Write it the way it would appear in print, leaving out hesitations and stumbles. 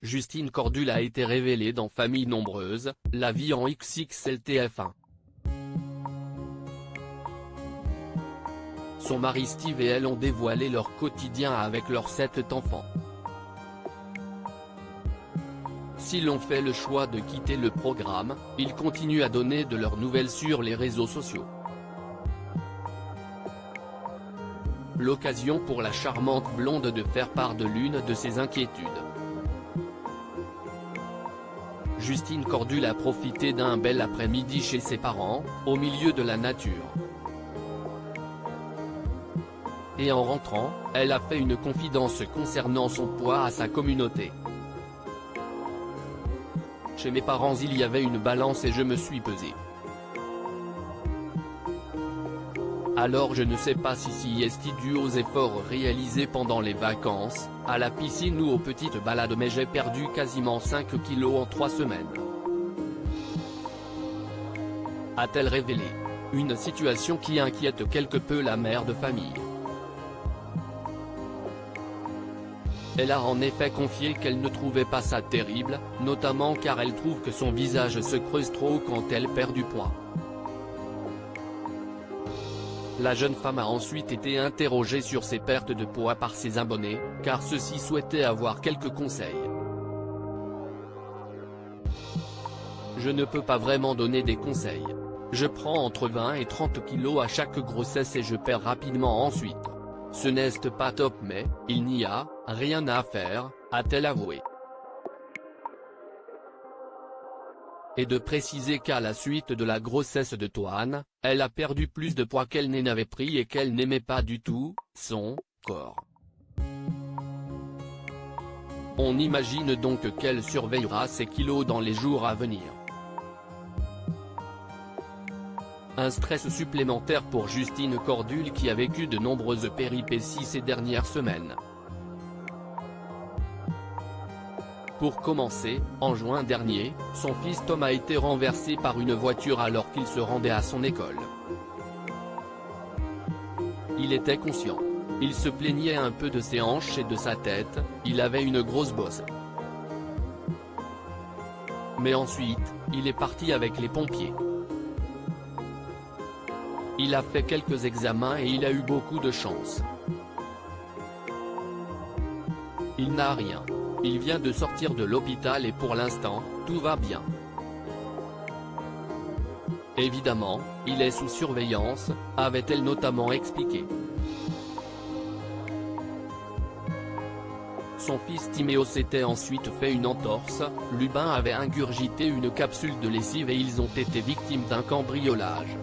Justine Cordule a été révélée dans Famille Nombreuse, la vie en XXL TF1. Son mari Steve et elle ont dévoilé leur quotidien avec leurs 7 enfants. S'ils ont fait le choix de quitter le programme, ils continuent à donner de leurs nouvelles sur les réseaux sociaux. L'occasion pour la charmante blonde de faire part de l'une de ses inquiétudes. Justine Cordule a profité d'un bel après-midi chez ses parents, au milieu de la nature. Et en rentrant, elle a fait une confidence concernant son poids à sa communauté. Chez mes parents il y avait une balance et je me suis pesée. Alors je ne sais pas si c'est dû aux efforts réalisés pendant les vacances, à la piscine ou aux petites balades, mais j'ai perdu quasiment 5 kilos en 3 semaines. A-t-elle révélé. Une situation qui inquiète quelque peu la mère de famille. Elle a en effet confié qu'elle ne trouvait pas ça terrible, notamment car elle trouve que son visage se creuse trop quand elle perd du poids. La jeune femme a ensuite été interrogée sur ses pertes de poids par ses abonnés, car ceux-ci souhaitaient avoir quelques conseils. Je ne peux pas vraiment donner des conseils. Je prends entre 20 et 30 kilos à chaque grossesse et je perds rapidement ensuite. Ce n'est pas top mais, il n'y a rien à faire, a-t-elle avoué. Et de préciser qu'à la suite de la grossesse de Toine, elle a perdu plus de poids qu'elle n'avait pris et qu'elle n'aimait pas du tout son corps. On imagine donc qu'elle surveillera ses kilos dans les jours à venir. Un stress supplémentaire pour Justine Cordule qui a vécu de nombreuses péripéties ces dernières semaines. Pour commencer, en juin dernier, son fils Tom a été renversé par une voiture alors qu'il se rendait à son école. Il était conscient. Il se plaignait un peu de ses hanches et de sa tête, il avait une grosse bosse. Mais ensuite, il est parti avec les pompiers. Il a fait quelques examens et il a eu beaucoup de chance. Il n'a rien. Il vient de sortir de l'hôpital et pour l'instant, tout va bien. Évidemment, il est sous surveillance, avait-elle notamment expliqué. Son fils Timéo s'était ensuite fait une entorse, Lubin avait ingurgité une capsule de lessive et ils ont été victimes d'un cambriolage.